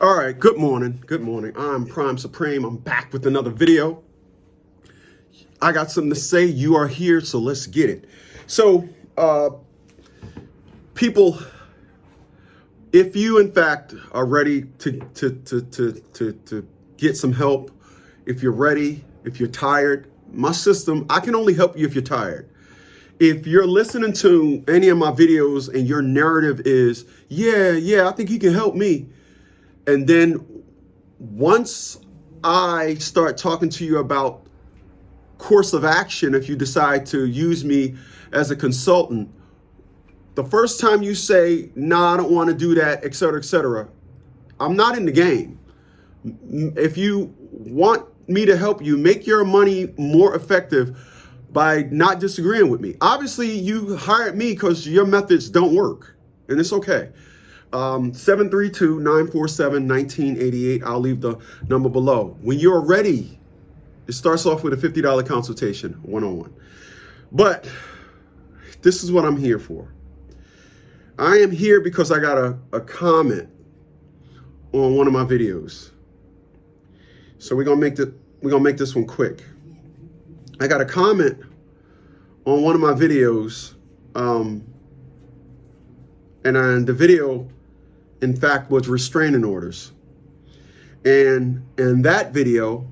All right, good morning. Good morning. I'm Prime Supreme. I'm back with another video. I got something to say. You are here, so let's get it. So, people, if you in fact are ready to get some help, if you're ready, if you're tired, my system, I can only help you if you're tired. If you're listening to any of my videos and your narrative is, yeah, I think he can help me. And then once I start talking to you about course of action, if you decide to use me as a consultant, the first time you say, nah, I don't want to do that, et cetera, I'm not in the game. If you want me to help you make your money more effective by not disagreeing with me, obviously you hired me because your methods don't work, and it's okay. 732-947-1988. I'll leave the number below. When you're ready, it starts off with a $50 consultation, one-on-one. But this is what I'm here for. I am here because I got a comment on one of my videos. So we're gonna make this one quick. I got a comment on one of my videos, and the video, in fact, was restraining orders. And in that video,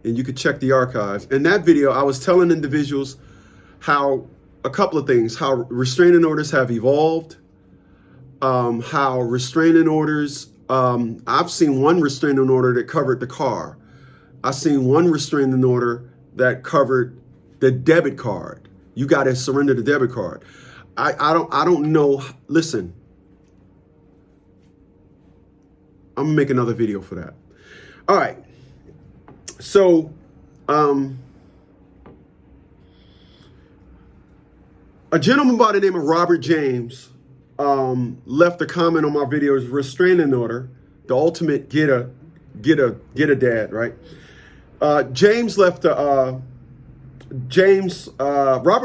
and you could check the archives, in that video, I was telling individuals how a couple of things, how restraining orders have evolved, how restraining orders, I've seen one restraining order that covered the car. I've seen one restraining order that covered the debit card. You got to surrender the debit card. I don't know. Listen, I'm gonna make another video for that. All right. So, a gentleman by the name of Robert James left a comment on my videos, restraining order, the ultimate get a dad, right? James left Robert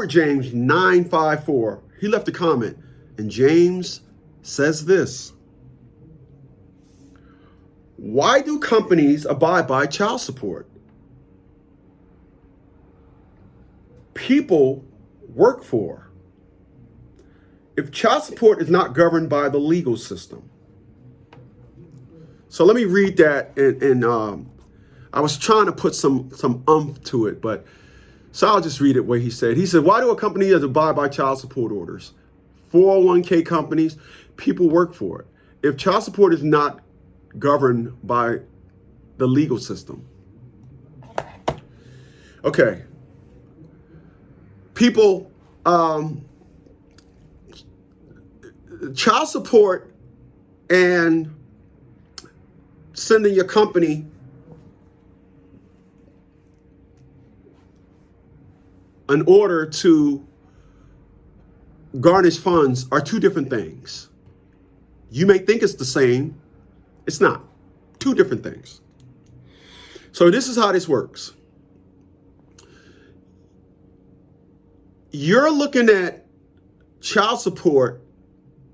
James 954. He left a comment, and James says this: why do companies abide by child support? People work for. If child support is not governed by the legal system. So let me read that, and I was trying to put some umph to it, but so I'll just read it where he said. He said, why do a company abide by child support orders? 401k companies, people work for it. If child support is not governed by the legal system. Okay. People, child support and sending your company an order to garnish funds are two different things. You may think it's the same. It's not. Two different things. So this is how this works. You're looking at child support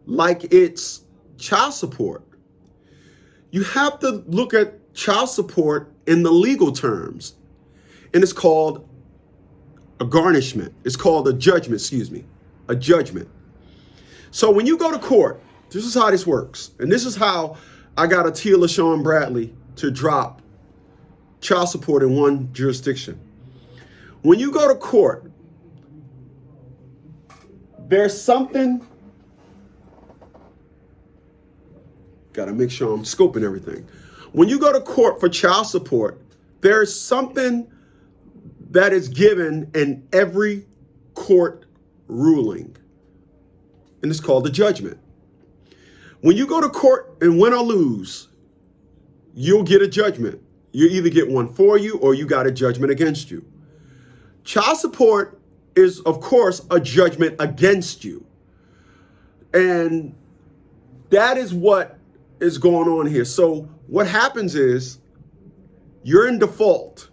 like it's child support. You have to look at child support in the legal terms, and it's called a garnishment. It's called a judgment, a judgment. So when you go to court, this is how this works. And this is how I got Atia LaShawn Bradley to drop child support in one jurisdiction. When you go to court, there's something, got to make sure I'm scoping everything. When you go to court for child support, there's something that is given in every court ruling, and it's called a judgment. When you go to court and win or lose, you'll get a judgment. You either get one for you or you got a judgment against you. Child support is, of course, a judgment against you. And that is what is going on here. So what happens is you're in default.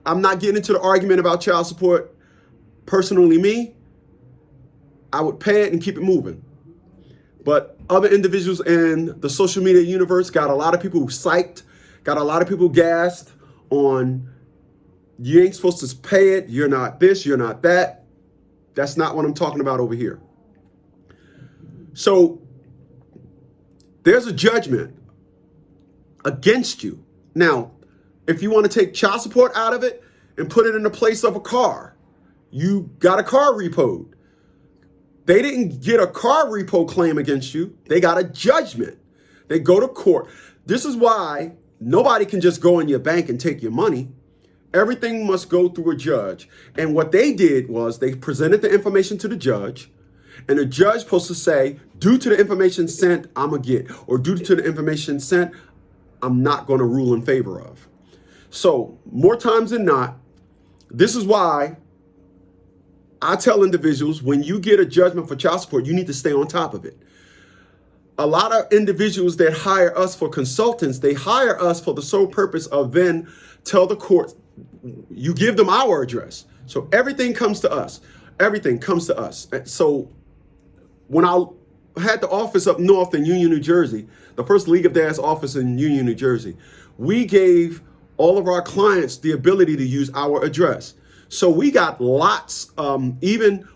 I'm not getting into the argument about child support. Personally, me, I would pay it and keep it moving. But other individuals in the social media universe got a lot of people psyched, got a lot of people gassed on, you ain't supposed to pay it, you're not this, you're not that. That's not what I'm talking about over here. So there's a judgment against you. Now, if you want to take child support out of it and put it in the place of a car, you got a car repoed. They didn't get a car repo claim against you. They got a judgment. They go to court. This is why nobody can just go in your bank and take your money. Everything must go through a judge. And what they did was they presented the information to the judge, and the judge supposed to say, due to the information sent, I'm going to get, or due to the information sent, I'm not going to rule in favor of. So more times than not, this is why I tell individuals, when you get a judgment for child support, you need to stay on top of it. A lot of individuals that hire us for consultants, they hire us for the sole purpose of then tell the court, you give them our address. So everything comes to us. Everything comes to us. So when I had the office up north in Union, New Jersey, the first League of Dads office in Union, New Jersey, we gave all of our clients the ability to use our address. So we got lots, even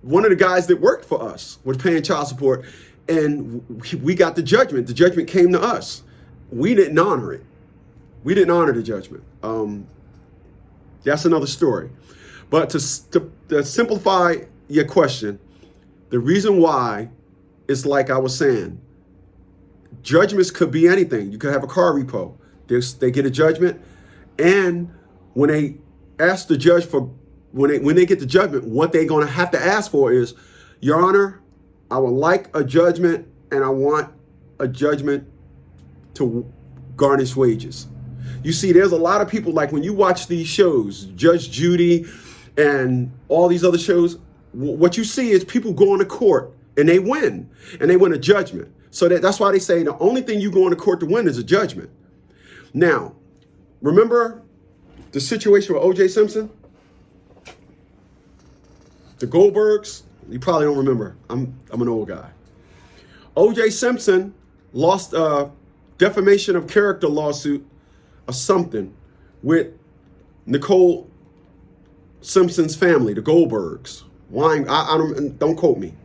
one of the guys that worked for us was paying child support, and we got the judgment. The judgment came to us. We didn't honor it. We didn't honor the judgment. That's another story. But to simplify your question, the reason why is like I was saying, judgments could be anything. You could have a car repo. They get a judgment, and when they ask the judge for, when they get the judgment, what they're going to have to ask for is, Your Honor, I would like a judgment, and I want a judgment to garnish wages. You see, there's a lot of people, like when you watch these shows, Judge Judy and all these other shows, what you see is people going to court and they win a judgment. So that's why they say the only thing you go into court to win is a judgment. Now, remember the situation with O.J. Simpson? The Goldbergs? You probably don't remember. I'm an old guy. O.J. Simpson lost a defamation of character lawsuit or something with Nicole Simpson's family, the Goldbergs. Don't quote me.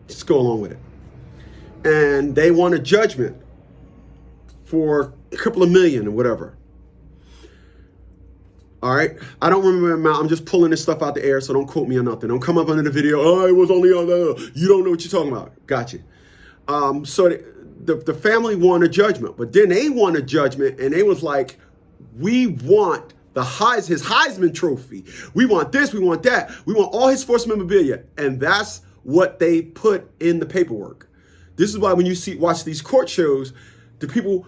Just go along with it. And they won a judgment for a couple of million or whatever. All right. I don't remember the amount. I'm just pulling this stuff out the air, so don't quote me or nothing. Don't come up under the video. Oh, it was only on the. You don't know what you're talking about. Gotcha. So the family won a judgment, but then they won a judgment, and they was like, we want his Heisman Trophy. We want this. We want that. We want all his sports memorabilia, and that's what they put in the paperwork. This is why when you watch these court shows, the people,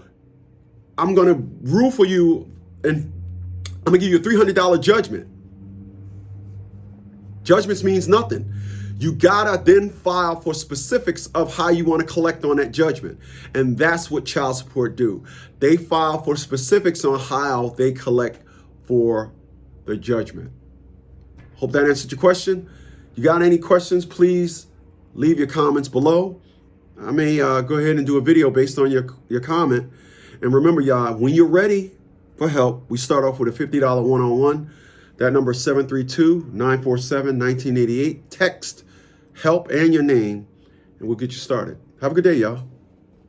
I'm going to rule for you, and I'm going to give you a $300 judgment. Judgments means nothing. You got to then file for specifics of how you want to collect on that judgment. And that's what child support do. They file for specifics on how they collect for the judgment. Hope that answered your question. You got any questions, please leave your comments below. I may go ahead and do a video based on your comment. And remember, y'all, when you're ready for help, we start off with a $50 one-on-one. That number is 732-947-1988. Text help and your name, and we'll get you started. Have a good day, y'all.